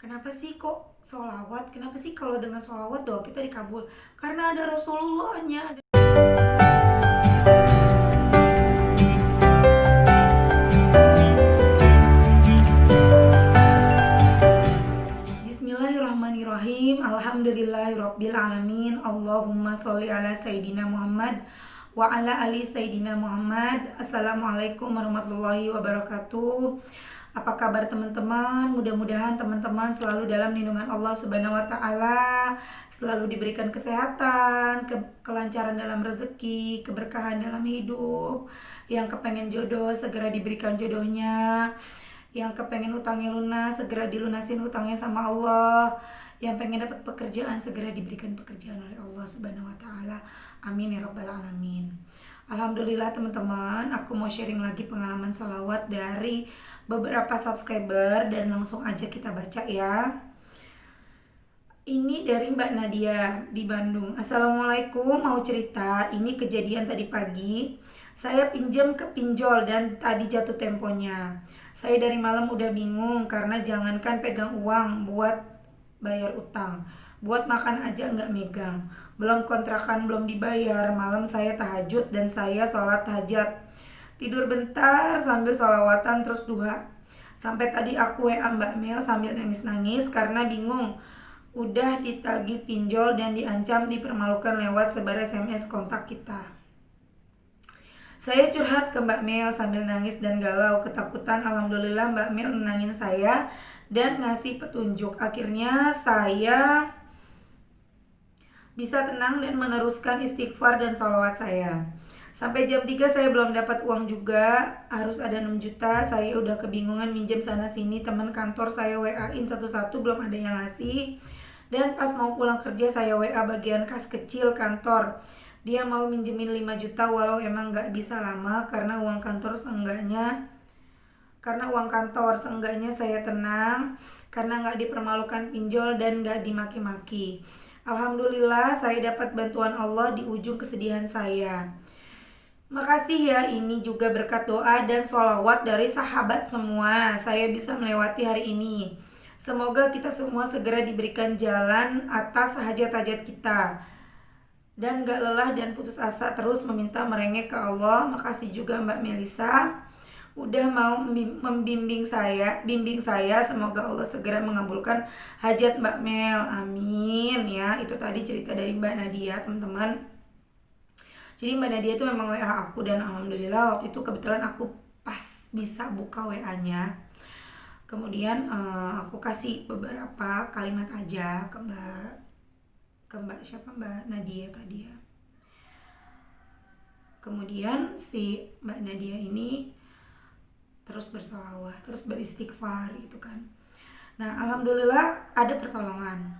Kenapa sih kok sholawat? Kenapa sih kalau dengan sholawat doa kita dikabul? Karena ada Rasulullahnya. Bismillahirrahmanirrahim. Alhamdulillahirabbil alamin. Allahumma sholli ala sayidina Muhammad wa ala ali sayidina Muhammad. Assalamualaikum warahmatullahi wabarakatuh. Apa kabar teman-teman? Mudah-mudahan teman-teman selalu dalam lindungan Allah Subhanahu wa taala, selalu diberikan kesehatan, kelancaran dalam rezeki, keberkahan dalam hidup. Yang kepengen jodoh segera diberikan jodohnya. Yang kepengen utangnya lunas segera dilunasin utangnya sama Allah. Yang pengen dapat pekerjaan segera diberikan pekerjaan oleh Allah Subhanahu wa taala. Amin ya rabbal alamin. Alhamdulillah teman-teman, aku mau sharing lagi pengalaman sholawat dari beberapa subscriber dan langsung aja kita baca ya. Ini dari Mbak Nadia di Bandung. Assalamualaikum, mau cerita. Ini kejadian tadi pagi. Saya pinjam ke pinjol dan tadi jatuh temponya. Saya dari malam udah bingung karena jangankan pegang uang buat bayar utang, buat makan aja nggak megang. Belum kontrakan belum dibayar. Malam saya tahajud dan saya sholat hajat. Tidur bentar sambil sholawatan terus duha. Sampai tadi aku WA Mbak Mel sambil nangis-nangis karena bingung. Udah ditagih pinjol dan diancam dipermalukan lewat sebar SMS kontak kita. Saya curhat ke Mbak Mel sambil nangis dan galau ketakutan. Alhamdulillah Mbak Mel nenangin saya dan ngasih petunjuk. Akhirnya saya bisa tenang dan meneruskan istighfar dan sholawat saya. Sampai jam 3 saya belum dapat uang juga. Harus ada 6 juta. Saya udah kebingungan minjem sana sini. Teman kantor saya WA-in satu-satu belum ada yang ngasih. Dan pas mau pulang kerja saya WA bagian kas kecil kantor. Dia mau minjemin 5 juta walau emang gak bisa lama karena uang kantor seenggaknya saya tenang karena gak dipermalukan pinjol dan gak dimaki-maki. Alhamdulillah saya dapat bantuan Allah di ujung kesedihan saya. Makasih ya, ini juga berkat doa dan sholawat dari sahabat semua saya bisa melewati hari ini. Semoga kita semua segera diberikan jalan atas hajat-hajat kita dan gak lelah dan putus asa terus meminta merengek ke Allah. Makasih juga Mbak Melisa udah mau bimbing saya. Semoga Allah segera mengabulkan hajat Mbak Mel, amin ya. Itu tadi cerita dari Mbak Nadia teman-teman. Jadi Mbak Nadia itu memang WA aku dan alhamdulillah waktu itu kebetulan aku pas bisa buka WA-nya. Kemudian aku kasih beberapa kalimat aja ke Mbak Nadia tadi ya. Kemudian si Mbak Nadia ini terus bersolawat, terus beristighfar gitu kan. Nah alhamdulillah ada pertolongan.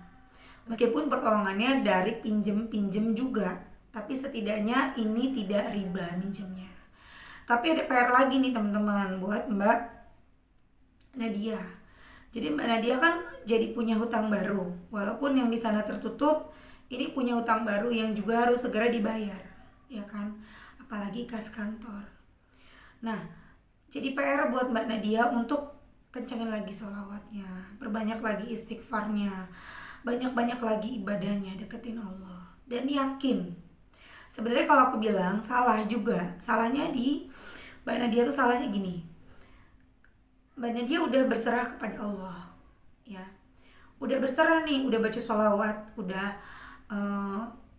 Meskipun pertolongannya dari pinjem juga, tapi setidaknya ini tidak riba minjemnya. Tapi ada PR lagi nih teman-teman buat Mbak Nadia. Jadi Mbak Nadia kan jadi punya hutang baru. Walaupun yang di sana tertutup, ini punya hutang baru yang juga harus segera dibayar, ya kan? Apalagi kas kantor. Nah, jadi PR buat Mbak Nadia untuk kencengin lagi sholawatnya, perbanyak lagi istighfarnya, banyak-banyak lagi ibadahnya, deketin Allah. Dan yakin, sebenarnya kalau aku bilang salah juga, salahnya di Mbak Nadia tuh salahnya gini. Mbak Nadia udah berserah kepada Allah, ya, udah berserah nih, udah baca sholawat, udah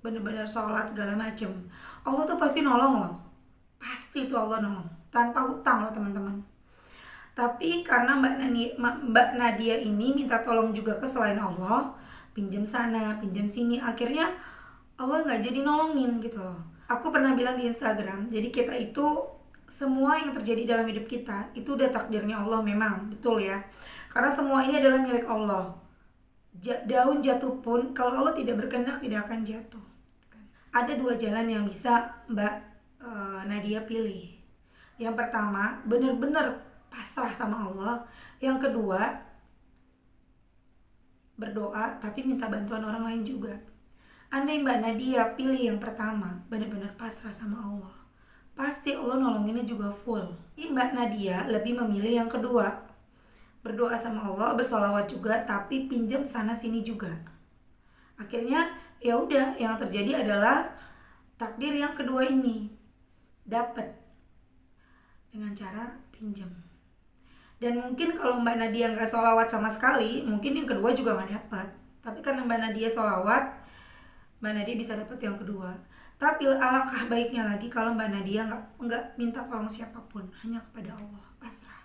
bener-bener sholat segala macem. Allah tuh pasti nolong loh, pasti itu Allah nolong, tanpa hutang loh teman-teman. Tapi karena Mbak Nadia ini minta tolong juga ke selain Allah, pinjam sana, pinjam sini, akhirnya Allah nggak jadi nolongin gitu loh. Aku pernah bilang di Instagram, jadi kita itu semua yang terjadi dalam hidup kita itu udah takdirnya Allah memang, betul ya. Karena semua ini adalah milik Allah. Daun jatuh pun kalau Allah tidak berkehendak tidak akan jatuh. Ada 2 jalan yang bisa Mbak Nadia pilih. Yang pertama, benar-benar pasrah sama Allah. Yang kedua, berdoa tapi minta bantuan orang lain juga. Andai Mbak Nadia pilih yang pertama, benar-benar pasrah sama Allah, pasti Allah nolonginnya juga full. Mbak Nadia lebih memilih yang kedua, berdoa sama Allah, bersolawat juga, tapi pinjam sana sini juga. Akhirnya ya udah, yang terjadi adalah takdir yang kedua ini dapat dengan cara pinjam. Dan mungkin kalau Mbak Nadia nggak sholawat sama sekali, mungkin yang kedua juga nggak dapat. Tapi karena Mbak Nadia sholawat, Mbak Nadia bisa dapat yang kedua. Tapi alangkah baiknya lagi kalau Mbak Nadia nggak minta tolong siapapun, hanya kepada Allah, pasrah.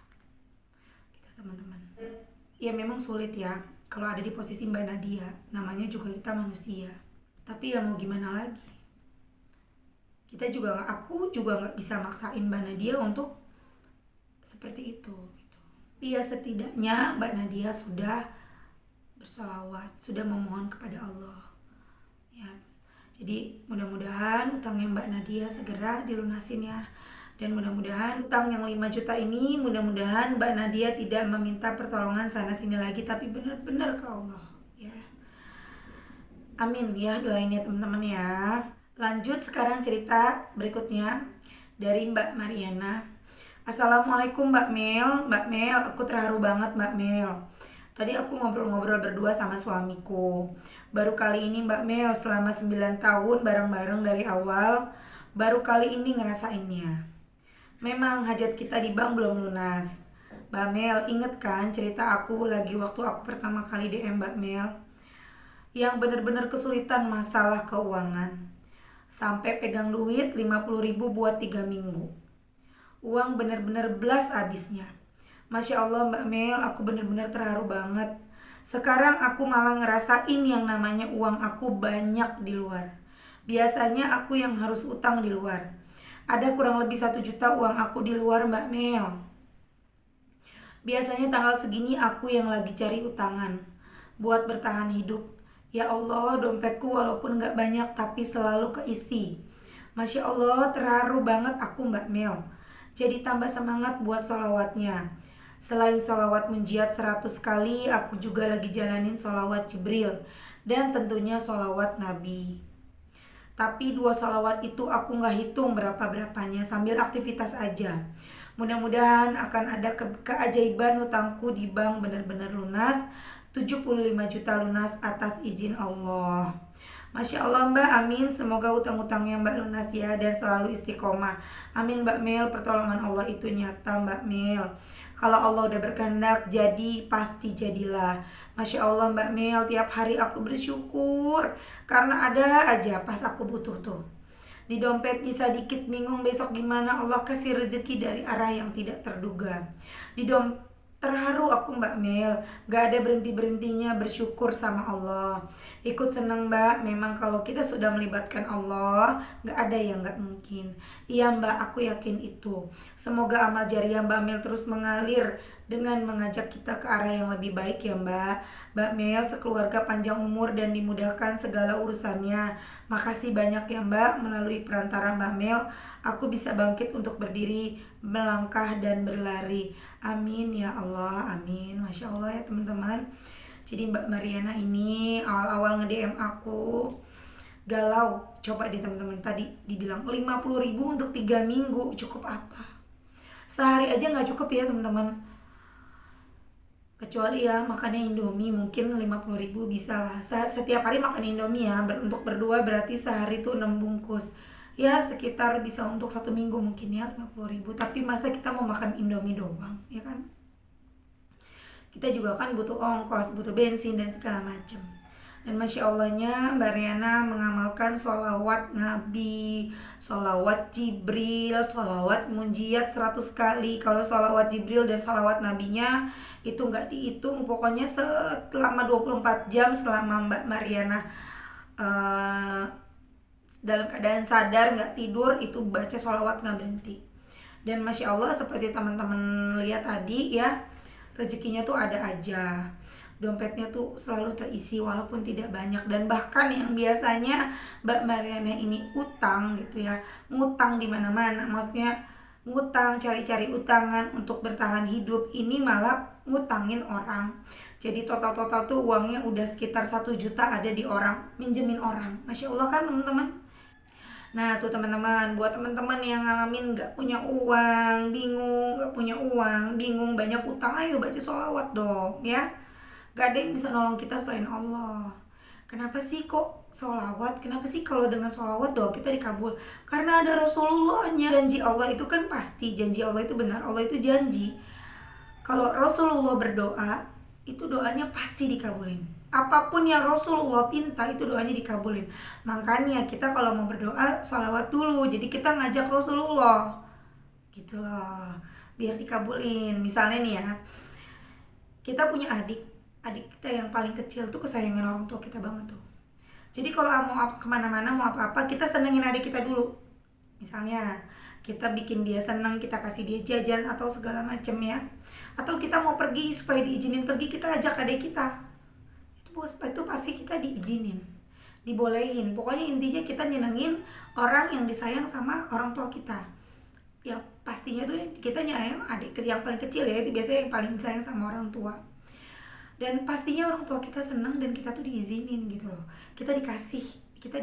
Gitu teman-teman. Ya memang sulit ya kalau ada di posisi Mbak Nadia, namanya juga kita manusia. Tapi ya mau gimana lagi? Aku juga nggak bisa maksain Mbak Nadia untuk seperti itu. Ya setidaknya Mbak Nadia sudah bersolawat, sudah memohon kepada Allah ya. Jadi mudah-mudahan utangnya Mbak Nadia segera dilunasin ya. Dan mudah-mudahan utang yang 5 juta ini, mudah-mudahan Mbak Nadia tidak meminta pertolongan sana sini lagi, tapi benar-benar ke Allah ya. Amin ya, doain ya teman-teman ya. Lanjut sekarang cerita berikutnya dari Mbak Mariana. Assalamualaikum Mbak Mel, aku terharu banget Mbak Mel. Tadi aku ngobrol-ngobrol berdua sama suamiku. Baru kali ini Mbak Mel, selama 9 tahun bareng-bareng dari awal, baru kali ini ngerasainnya. Memang hajat kita di bank belum lunas. Mbak Mel, inget kan cerita aku lagi waktu aku pertama kali DM Mbak Mel? Yang bener-bener kesulitan masalah keuangan. Sampai pegang duit 50.000 buat 3 minggu. Uang bener-bener belas habisnya. Masya Allah Mbak Mel, aku bener-bener terharu banget. Sekarang aku malah ngerasain yang namanya uang aku banyak di luar. Biasanya aku yang harus utang di luar. Ada kurang lebih 1 juta uang aku di luar Mbak Mel. Biasanya tanggal segini aku yang lagi cari utangan buat bertahan hidup. Ya Allah, dompetku walaupun gak banyak tapi selalu keisi. Masya Allah, terharu banget aku Mbak Mel. Jadi tambah semangat buat sholawatnya. Selain sholawat munjiat 100 kali, aku juga lagi jalanin sholawat Jibril. Dan tentunya sholawat Nabi. Tapi 2 sholawat itu aku gak hitung berapa-berapanya, sambil aktivitas aja. Mudah-mudahan akan ada keajaiban utangku di bank benar-benar lunas. 75 juta lunas atas izin Allah. Masya Allah Mbak, amin. Semoga utang-utangnya Mbak lunas ya dan selalu istiqomah. Amin Mbak Mel, pertolongan Allah itu nyata Mbak Mel. Kalau Allah udah berkehendak jadi pasti jadilah. Masya Allah Mbak Mel, tiap hari aku bersyukur karena ada aja pas aku butuh tuh. Di dompet nyisa dikit, bingung besok gimana, Allah kasih rezeki dari arah yang tidak terduga. Terharu aku Mbak Mel, gak ada berhenti-berhentinya bersyukur sama Allah. Ikut senang Mbak, memang kalau kita sudah melibatkan Allah, gak ada yang gak mungkin. Iya Mbak, aku yakin itu. Semoga amal jariah Mbak Mel terus mengalir dengan mengajak kita ke arah yang lebih baik ya Mbak. Mbak Mel sekeluarga panjang umur dan dimudahkan segala urusannya. Makasih banyak ya Mbak, melalui perantara Mbak Mel, aku bisa bangkit untuk berdiri, melangkah dan berlari. Amin ya Allah, amin. Masya Allah ya teman-teman. Jadi Mbak Mariana ini awal-awal nge-DM aku galau. Coba deh teman-teman, tadi dibilang 50.000 untuk 3 minggu, cukup apa? Sehari aja gak cukup ya teman-teman. Kecuali ya makannya Indomie, mungkin 50.000 bisa lah. Setiap hari makan Indomie ya, untuk berdua berarti sehari tuh 6 bungkus. Ya sekitar bisa untuk 1 minggu mungkin ya 50.000. Tapi masa kita mau makan Indomie doang, ya kan? Kita juga kan butuh ongkos, butuh bensin dan segala macam. Dan Masya Allahnya Mbak Riana mengamalkan sholawat Nabi, sholawat Jibril, sholawat munjiat 100 kali. Kalau sholawat Jibril dan sholawat Nabinya itu gak dihitung. Pokoknya selama 24 jam selama Mbak Mariana dalam keadaan sadar gak tidur, itu baca sholawat gak berhenti. Dan Masya Allah seperti teman-teman lihat tadi ya, rezekinya tuh ada aja, dompetnya tuh selalu terisi walaupun tidak banyak. Dan bahkan yang biasanya Mbak Mariana ini utang gitu ya, ngutang di mana-mana, maksudnya ngutang, cari-cari utangan untuk bertahan hidup, ini malah ngutangin orang. Jadi total-total tuh uangnya udah sekitar 1 juta ada di orang, minjemin orang. Masya Allah kan teman-teman. Nah tuh teman-teman, buat teman-teman yang ngalamin gak punya uang, bingung, gak punya uang, bingung, banyak utang, ayo baca sholawat dong ya. Gak ada yang bisa nolong kita selain Allah. Kenapa sih kok sholawat? Kenapa sih kalau dengan sholawat doa kita dikabul? Karena ada Rasulullahnya. Janji Allah itu kan pasti, janji Allah itu benar, Allah itu janji. Kalau Rasulullah berdoa, itu doanya pasti dikabulin. Apapun yang Rasulullah pinta itu doanya dikabulin. Makanya kita kalau mau berdoa sholawat dulu. Jadi kita ngajak Rasulullah gitu loh, biar dikabulin. Misalnya nih ya, kita punya adik kita yang paling kecil tuh kesayangan orang tua kita banget tuh. Jadi kalau mau kemana-mana, mau apa-apa, kita senengin adik kita dulu. Misalnya kita bikin dia senang, kita kasih dia jajan atau segala macem ya. Atau kita mau pergi supaya diizinin pergi, kita ajak adik kita. Itu pasti kita diizinin, dibolehin. Pokoknya intinya kita nyenengin orang yang disayang sama orang tua kita. Yang pastinya tuh kita nyayang adik yang paling kecil ya, itu biasanya yang paling sayang sama orang tua. Dan pastinya orang tua kita senang dan kita tuh diizinin gitu loh. Kita dikasih, kita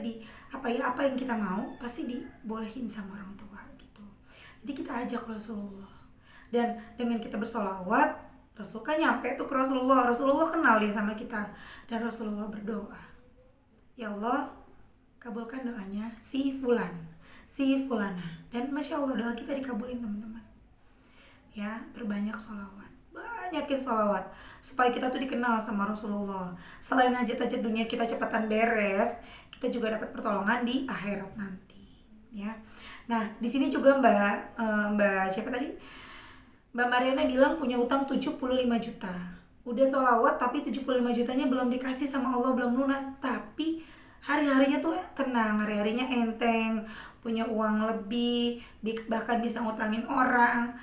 apa yang kita mau pasti dibolehin sama orang tua gitu. Jadi kita ajak Rasulullah. Dan dengan kita bersolawat, Rasul kan nyampe tuh ke Rasulullah kenal dia sama kita, dan Rasulullah berdoa, ya Allah kabulkan doanya si fulan, si fulana. Dan Masya Allah doa kita dikabulin teman-teman ya. Perbanyak sholawat, banyakin sholawat supaya kita tuh dikenal sama Rasulullah. Selain hajat-hajat dunia kita cepatan beres, kita juga dapat pertolongan di akhirat nanti ya. Nah di sini juga Mbak siapa tadi, Mbak Mariana bilang punya utang 75 juta. Udah sholawat tapi 75 jutanya belum dikasih sama Allah, belum lunas. Tapi hari-harinya tuh tenang, hari-harinya enteng, punya uang lebih, bahkan bisa ngutangin orang,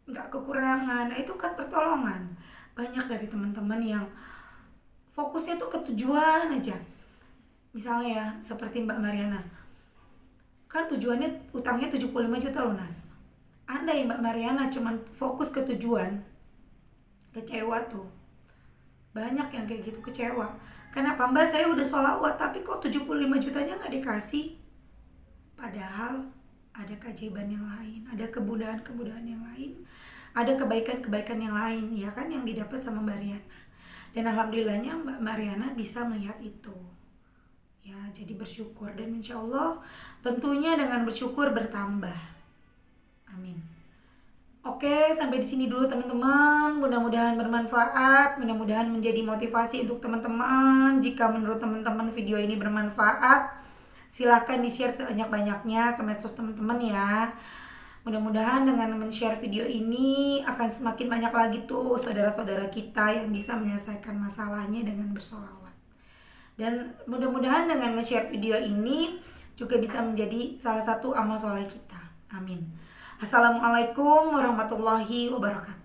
gak kekurangan. Nah itu kan pertolongan. Banyak dari teman-teman yang fokusnya tuh ke tujuan aja. Misalnya ya, seperti Mbak Mariana, kan tujuannya utangnya 75 juta lunas. Andai Mbak Mariana cuman fokus ke tujuan, kecewa tuh. Banyak yang kayak gitu, kecewa. Kenapa Mbak, saya udah sholawat tapi kok 75 jutanya gak dikasih? Padahal ada keajaiban yang lain, ada kemudahan-kemudahan yang lain, ada kebaikan-kebaikan yang lain ya kan yang didapat sama Mbak Mariana. Dan alhamdulillahnya Mbak Mariana bisa melihat itu ya. Jadi bersyukur, dan insya Allah tentunya dengan bersyukur bertambah. Amin. Oke, sampai di sini dulu teman-teman. Mudah-mudahan bermanfaat, mudah-mudahan menjadi motivasi untuk teman-teman. Jika menurut teman-teman video ini bermanfaat, silahkan di-share sebanyak-banyaknya ke medsos teman-teman ya. Mudah-mudahan dengan men-share video ini akan semakin banyak lagi tuh saudara-saudara kita yang bisa menyelesaikan masalahnya dengan bersolawat. Dan mudah-mudahan dengan nge-share video ini juga bisa menjadi salah satu amal soleh kita. Amin. Assalamualaikum warahmatullahi wabarakatuh.